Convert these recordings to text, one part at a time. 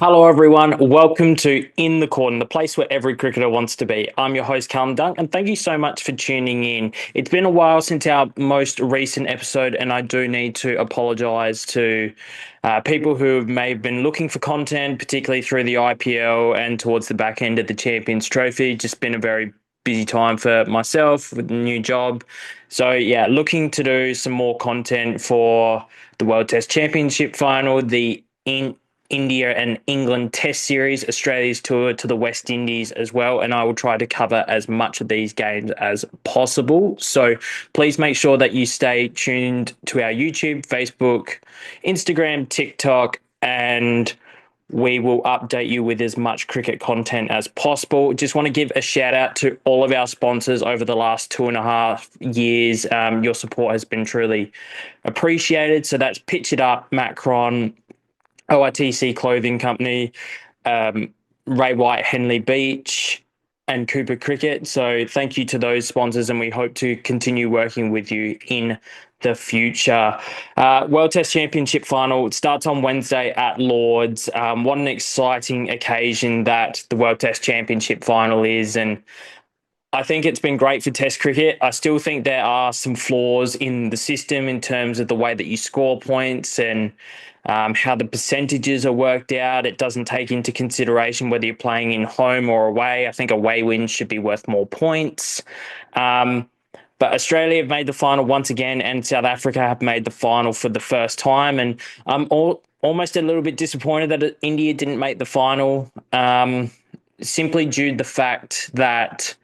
Hello, everyone. Welcome to In the Cordon, the place where every cricketer wants to be. I'm your host, Callum, and thank you so much for tuning in. It's been a while since our most recent episode, and I do need to apologise to people who may have been looking for content, particularly through the IPL and towards the back end of the Champions Trophy. Just been a very busy time for myself with a new job. So, yeah, looking to do some more content for the World Test Championship final, the India and England Test Series, Australia's tour to the West Indies as well. And I will try to cover as much of these games as possible. So please make sure that you stay tuned to our YouTube, Facebook, Instagram, TikTok, and we will update you with as much cricket content as possible. Just want to give a shout out to all of our sponsors over the last 2.5 years. Your support has been truly appreciated. So that's Pitch It Up, Macron, WTC Clothing Company, Ray White, Henley Beach, and Cooper Cricket. So thank you to those sponsors, and we hope to continue working with you in the future. World Test Championship final starts on Wednesday at Lord's. What an exciting occasion that the World Test Championship final is, and I think it's been great for Test cricket. I still think there are some flaws in the system in terms of the way that you score points and how the percentages are worked out. It doesn't take into consideration whether you're playing in home or away. I think away wins should be worth more points. But Australia have made the final once again, and South Africa have made the final for the first time. And I'm almost a little bit disappointed that India didn't make the final, simply due to the fact that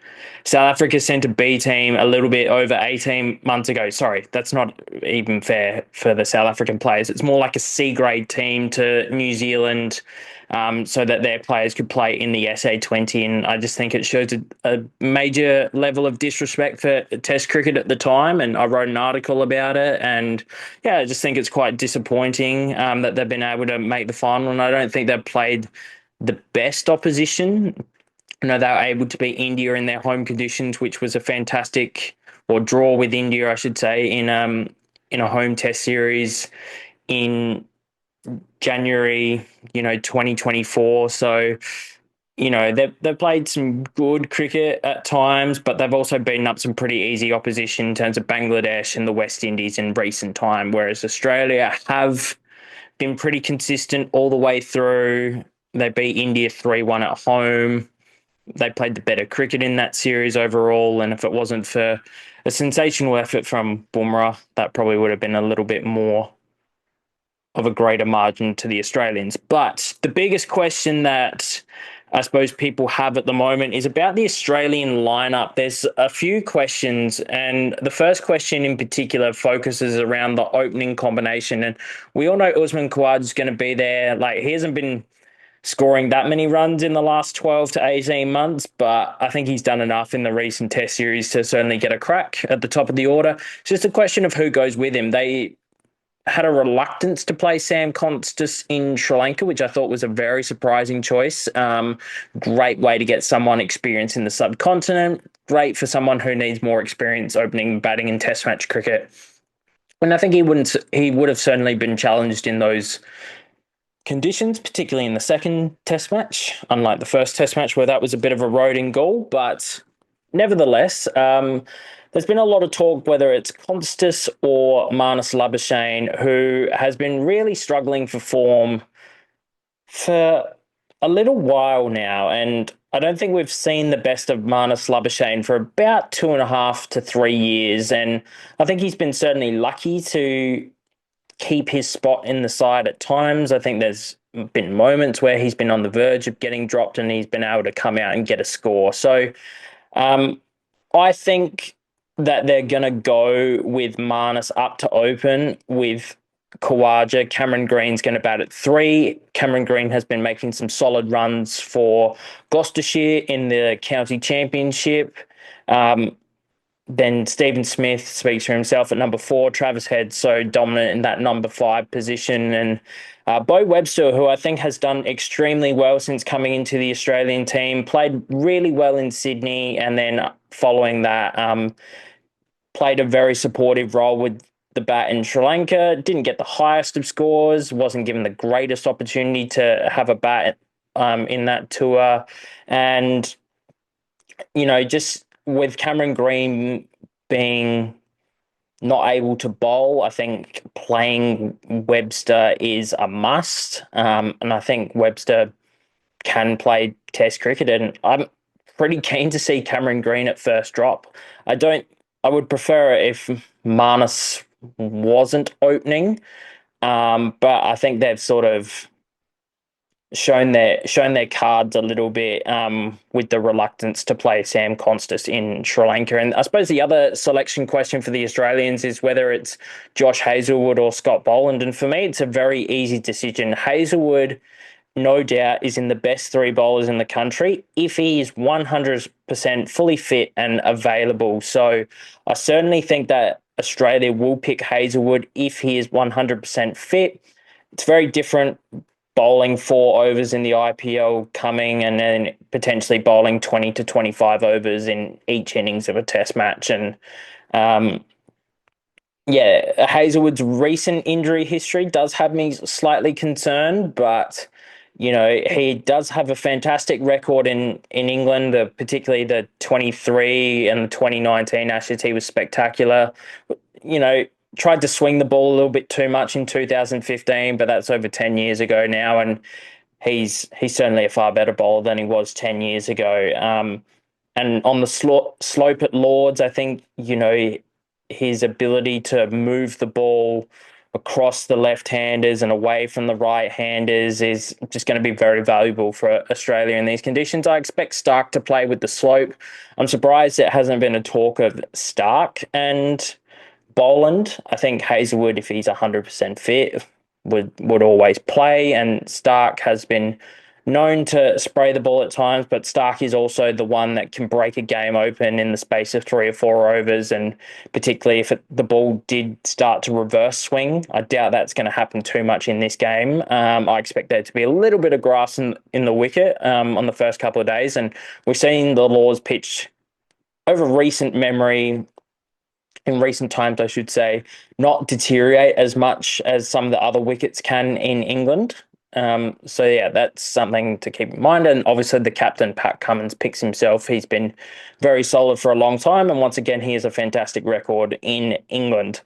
South Africa sent a B team a little bit over 18 months ago. Sorry, that's not even fair for the South African players. It's more like a C grade team to New Zealand, so that their players could play in the SA20. And I just think it shows a major level of disrespect for Test cricket at the time. And I wrote an article about it. And yeah, I just think it's quite disappointing that they've been able to make the final. And I don't think they've played the best opposition. They were able to beat India in their home conditions, which was a fantastic, or draw with India, I should say, in a home Test series in January, 2024. So, they've played some good cricket at times, but they've also beaten up some pretty easy opposition in terms of Bangladesh and the West Indies in recent time, whereas Australia have been pretty consistent all the way through. They beat India 3-1 at home. They played the better cricket in that series overall, and if it wasn't for a sensational effort from Bumrah, that probably would have been a little bit more of a greater margin to the Australians. But the biggest question that I suppose people have at the moment is about the Australian lineup. There's a few questions, and the first question in particular focuses around the opening combination. And we all know Usman Khawaja is going to be there. He hasn't been scoring that many runs in the last 12 to 18 months, but I think he's done enough in the recent Test series to certainly get a crack at the top of the order. It's just a question of who goes with him. They had a reluctance to play Sam Konstas in Sri Lanka, which I thought was a very surprising choice. Great way to get someone experienced in the subcontinent. Great for someone who needs more experience opening batting in Test match cricket. And I think he would have certainly been challenged in those conditions, particularly in the second Test match, unlike the first Test match where that was a bit of a road in goal. But nevertheless, there's been a lot of talk whether it's Konstas or Marnus Labuschagne, who has been really struggling for form for a little while now. And I don't think we've seen the best of Marnus Labuschagne for about 2.5 to 3 years. And I think he's been certainly lucky to keep his spot in the side at times. I think there's been moments where he's been on the verge of getting dropped and he's been able to come out and get a score. So I think that they're going to go with Marnus up to open with Khawaja. Cameron Green's going to bat at 3. Cameron Green has been making some solid runs for Gloucestershire in the county championship. Then Stephen Smith speaks for himself at number 4. Travis Head so dominant in that number 5 position. And Bo Webster, who I think has done extremely well since coming into the Australian team, played really well in Sydney, and then following that, played a very supportive role with the bat in Sri Lanka, didn't get the highest of scores, wasn't given the greatest opportunity to have a bat in that tour. And, just with Cameron Green being not able to bowl, I think playing Webster is a must. And I think Webster can play Test cricket, and I'm pretty keen to see Cameron Green at first drop. I don't. I would prefer it if Marnus wasn't opening, but I think they've sort of shown their cards a little bit with the reluctance to play Sam Konstas in Sri Lanka. And I suppose the other selection question for the Australians is whether it's Josh Hazlewood or Scott Boland. And for me, it's a very easy decision. Hazlewood, no doubt, is in the best three bowlers in the country if he is 100% fully fit and available. So I certainly think that Australia will pick Hazlewood if he is 100% fit. It's very different bowling 4 overs in the IPL coming and then potentially bowling 20 to 25 overs in each innings of a test match. And um, Hazlewood's recent injury history does have me slightly concerned, but he does have a fantastic record in England, particularly the 23 and the 2019 Ashes. He was spectacular. You know, Tried to swing the ball a little bit too much in 2015, but that's over 10 years ago now, and he's certainly a far better bowler than he was 10 years ago. And on the slope at Lords, I think, his ability to move the ball across the left-handers and away from the right-handers is just going to be very valuable for Australia in these conditions. I expect Stark to play with the slope. I'm surprised it hasn't been a talk of Stark and Boland. I think Hazlewood, if he's 100% fit, would always play, and Stark has been known to spray the ball at times, but Stark is also the one that can break a game open in the space of 3 or 4 overs, and particularly if the ball did start to reverse swing. I doubt that's going to happen too much in this game. I expect there to be a little bit of grass in the wicket on the first couple of days, and we've seen the Lords pitch over in recent times, I should say, not deteriorate as much as some of the other wickets can in England. That's something to keep in mind. And obviously, the captain, Pat Cummins, picks himself. He's been very solid for a long time. And once again, he has a fantastic record in England.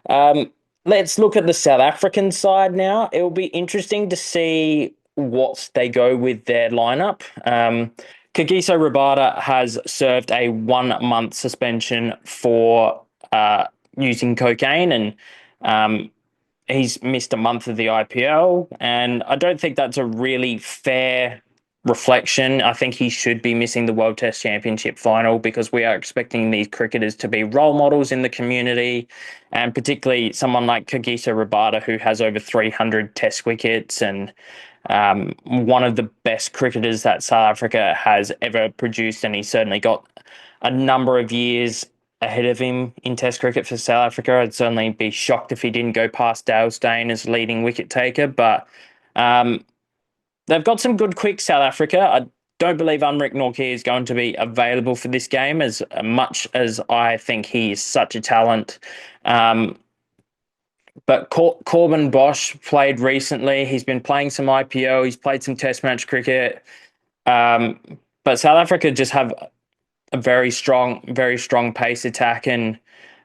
Let's look at the South African side now. It will be interesting to see what they go with their lineup. Kagiso Rabada has served a 1 month suspension for using cocaine, and he's missed a month of the IPL, and I don't think that's a really fair reflection. I think he should be missing the World Test Championship final because we are expecting these cricketers to be role models in the community, and particularly someone like Kagiso Rabada, who has over 300 Test wickets and one of the best cricketers that South Africa has ever produced, and he's certainly got a number of years ahead of him in Test cricket for South Africa. I'd certainly be shocked if he didn't go past Dale Steyn as leading wicket taker, but they've got some good quicks, South Africa. I don't believe Umric Nortje is going to be available for this game, as much as I think he is such a talent. But Corbin Bosch played recently. He's been playing some IPO. He's played some Test match cricket. But South Africa just have a very strong pace attack, and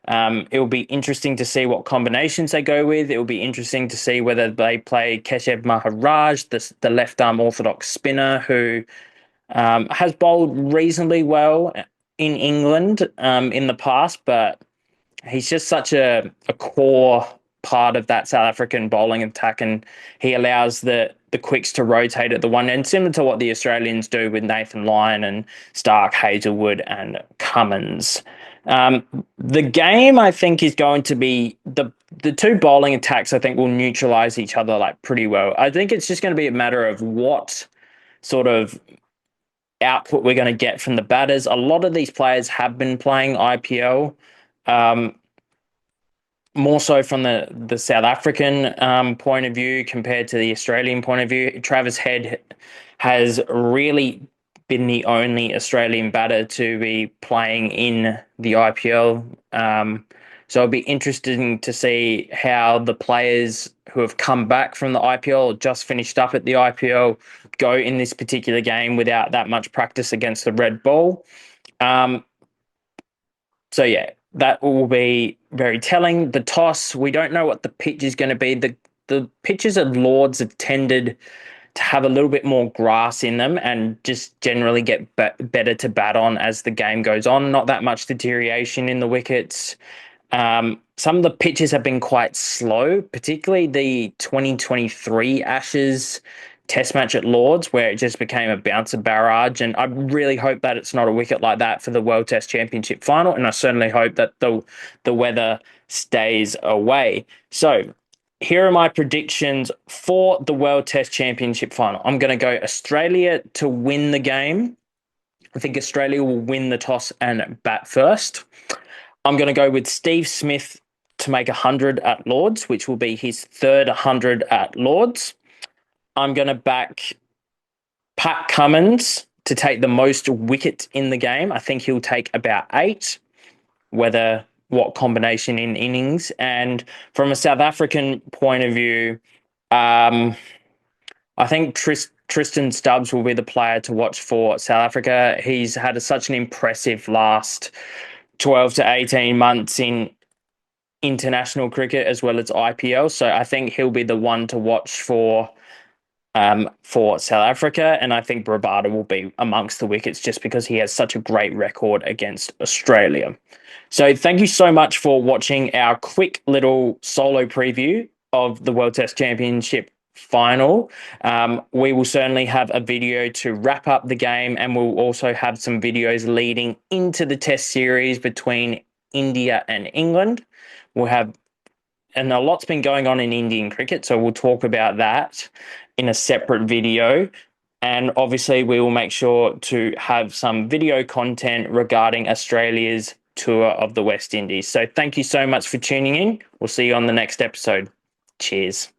it will be interesting to see what combinations they go with. It will be interesting to see whether they play Keshav Maharaj, the left arm orthodox spinner who has bowled reasonably well in England in the past, but he's just such a core part of that South African bowling attack, and he allows the quicks to rotate at the one end, similar to what the Australians do with Nathan Lyon and Stark, Hazlewood and Cummins. The game, I think, is going to be the two bowling attacks, I think, will neutralise each other like pretty well. I think it's just going to be a matter of what sort of output we're going to get from the batters. A lot of these players have been playing IPL. More so from the South African point of view compared to the Australian point of view. Travis Head has really been the only Australian batter to be playing in the IPL So it'll be interesting to see how the players who have come back from the IPL or just finished up at the IPL go in this particular game without that much practice against the red ball. Um, so yeah, that will be very telling. The toss, we don't know what the pitch is going to be. The pitches at Lords have tended to have a little bit more grass in them and just generally get better to bat on as the game goes on. Not that much deterioration in the wickets. Some of the pitches have been quite slow, particularly the 2023 Ashes test match at Lords, where it just became a bouncer barrage. And I really hope that it's not a wicket like that for the World Test Championship final. And I certainly hope that the weather stays away. So here are my predictions for the World Test Championship final. I'm going to go Australia to win the game. I think Australia will win the toss and bat first. I'm going to go with Steve Smith to make 100 at Lords, which will be his third 100 at Lords. I'm going to back Pat Cummins to take the most wickets in the game. I think he'll take about 8, what combination in innings. And from a South African point of view, I think Tristan Stubbs will be the player to watch for South Africa. He's had such an impressive last 12 to 18 months in international cricket as well as IPL. So I think he'll be the one to watch for South Africa. And I think Rabada will be amongst the wickets just because he has such a great record against Australia. So thank you so much for watching our quick little solo preview of the World Test Championship final. We will certainly have a video to wrap up the game, and we'll also have some videos leading into the test series between India and England. And a lot's been going on in Indian cricket, so we'll talk about that in a separate video. And obviously, we will make sure to have some video content regarding Australia's tour of the West Indies. So thank you so much for tuning in. We'll see you on the next episode. Cheers.